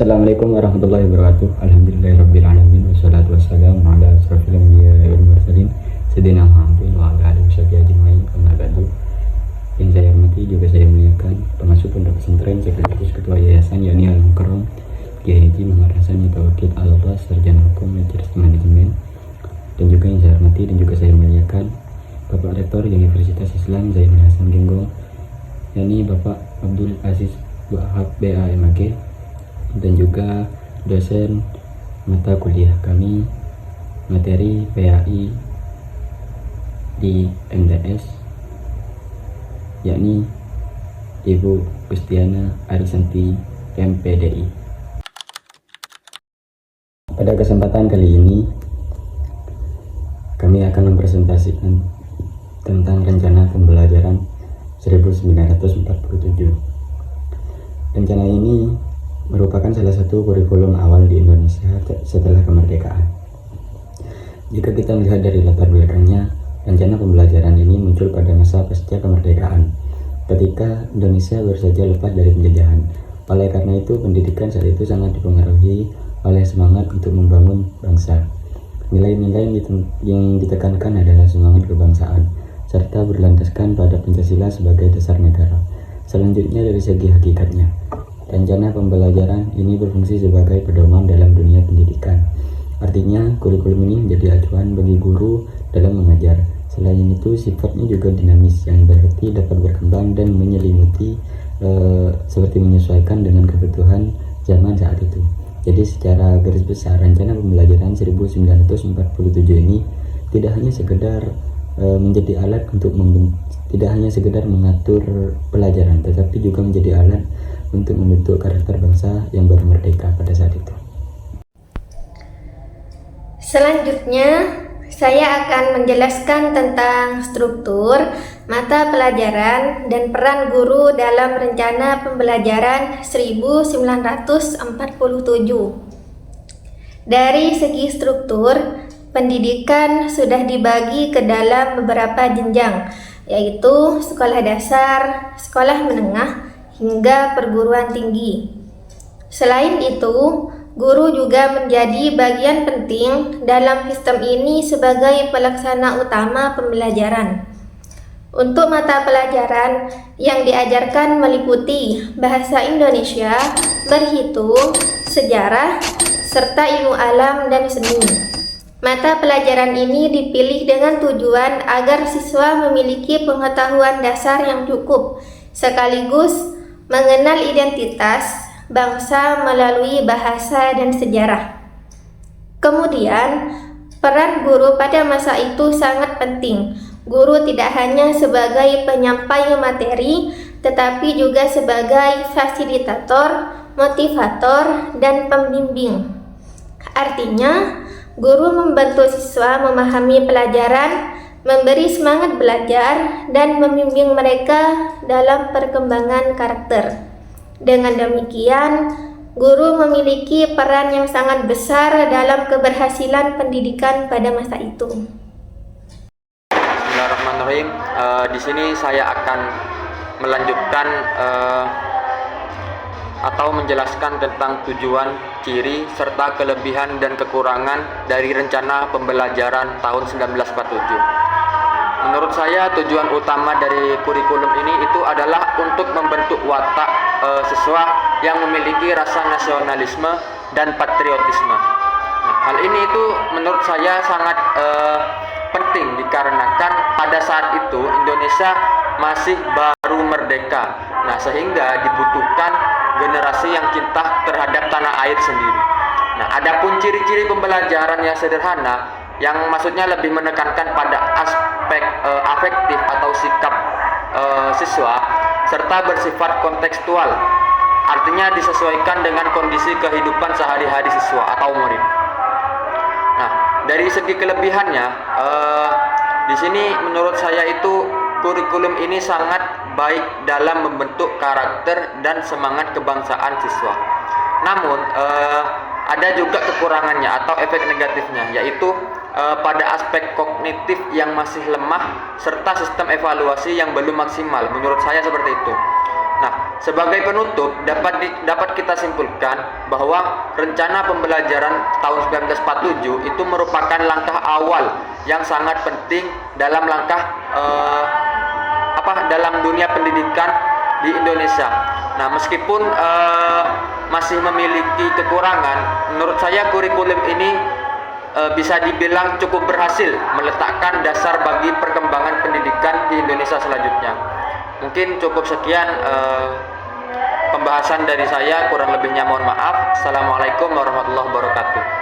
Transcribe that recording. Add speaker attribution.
Speaker 1: Assalamualaikum warahmatullahi wabarakatuh. Alhamdulillahirabbil alamin wassalatu wassalamu ala asrofil anbiya'i wal mursalin sayyidina Muhammadin wa ala alihi washabihi ajmain. Amma ba'du. Yang saya hormati juga saya muliakan pengasuh pondok pesantren sekretaris ketua yayasan yakni Al Mukarram Kiai Haji Muhammad Hasan Mutawakil Allah sarjana hukum majelis manajemen, dan juga yang saya hormati dan juga saya muliakan Bapak Rektor Universitas Islam Zainul Hasan Genggong yakni Bapak Abdul Aziz Wahab BAMAG, dan juga dosen mata kuliah kami materi PAI di MTS yakni Ibu Gustiana Arisanti MPDI. Pada kesempatan kali ini kami akan mempresentasikan tentang rencana pembelajaran 1947. Rencana ini merupakan salah satu kurikulum awal di Indonesia setelah kemerdekaan. Jika kita melihat dari latar belakangnya, rencana pembelajaran ini muncul pada masa pasca kemerdekaan, ketika Indonesia baru saja lepas dari penjajahan. Oleh karena itu, pendidikan saat itu sangat dipengaruhi oleh semangat untuk membangun bangsa. Nilai-nilai yang ditekankan adalah semangat kebangsaan, serta berlandaskan pada Pancasila sebagai dasar negara. Selanjutnya, dari segi hakikatnya, rencana pembelajaran ini berfungsi sebagai pedoman dalam dunia pendidikan. Artinya, kurikulum ini menjadi acuan bagi guru dalam mengajar. Selain itu, sifatnya juga dinamis, yang berarti dapat berkembang dan menyelimuti seperti menyesuaikan dengan kebutuhan zaman saat itu. Jadi secara garis besar, rencana pembelajaran 1947 ini tidak hanya sekedar menjadi alat untuk tidak hanya sekedar mengatur pelajaran, tetapi juga menjadi alat untuk membentuk karakter bangsa yang baru merdeka pada saat itu.
Speaker 2: Selanjutnya, saya akan menjelaskan tentang struktur, mata pelajaran, dan peran guru dalam rencana pembelajaran 1947. Dari segi struktur, pendidikan sudah dibagi ke dalam beberapa jenjang, yaitu sekolah dasar, sekolah menengah, hingga perguruan tinggi. Selain itu, guru juga menjadi bagian penting dalam sistem ini sebagai pelaksana utama pembelajaran. Untuk mata pelajaran yang diajarkan meliputi bahasa Indonesia, berhitung, sejarah, serta ilmu alam dan seni. Mata pelajaran ini dipilih dengan tujuan agar siswa memiliki pengetahuan dasar yang cukup, sekaligus mengenal identitas bangsa melalui bahasa dan sejarah. Kemudian, peran guru pada masa itu sangat penting. Guru tidak hanya sebagai penyampai materi, tetapi juga sebagai fasilitator, motivator, dan pembimbing. Artinya, guru membantu siswa memahami pelajaran, memberi semangat belajar, dan membimbing mereka dalam perkembangan karakter. Dengan demikian, guru memiliki peran yang sangat besar dalam keberhasilan pendidikan pada masa itu.
Speaker 3: Bismillahirrahmanirrahim. Di sini saya akan melanjutkan atau menjelaskan tentang tujuan, ciri, serta kelebihan dan kekurangan dari rencana pembelajaran tahun 1947. Menurut saya, tujuan utama dari kurikulum ini itu adalah untuk membentuk watak siswa yang memiliki rasa nasionalisme dan patriotisme. Nah, hal ini itu menurut saya sangat penting dikarenakan pada saat itu Indonesia masih baru merdeka. Nah, sehingga dibutuhkan generasi yang cinta terhadap tanah air sendiri. Nah, adapun ciri-ciri pembelajaran yang sederhana, yang maksudnya lebih menekankan pada aspek afektif atau sikap siswa, serta bersifat kontekstual, artinya disesuaikan dengan kondisi kehidupan sehari-hari siswa atau murid. Nah, dari segi kelebihannya, di sini menurut saya itu kurikulum ini sangat baik dalam membentuk karakter dan semangat kebangsaan siswa. Namun, ada juga kekurangannya atau efek negatifnya, yaitu pada aspek kognitif yang masih lemah serta sistem evaluasi yang belum maksimal. Menurut saya seperti itu. Nah, Sebagai penutup, dapat kita simpulkan bahwa rencana pembelajaran tahun 1947 itu merupakan langkah awal yang sangat penting dalam dalam dunia pendidikan di Indonesia. Nah, meskipun masih memiliki kekurangan, menurut saya kurikulum ini bisa dibilang cukup berhasil meletakkan dasar bagi perkembangan pendidikan di Indonesia selanjutnya. Mungkin cukup sekian pembahasan dari saya, kurang lebihnya mohon maaf. Assalamualaikum warahmatullahi wabarakatuh.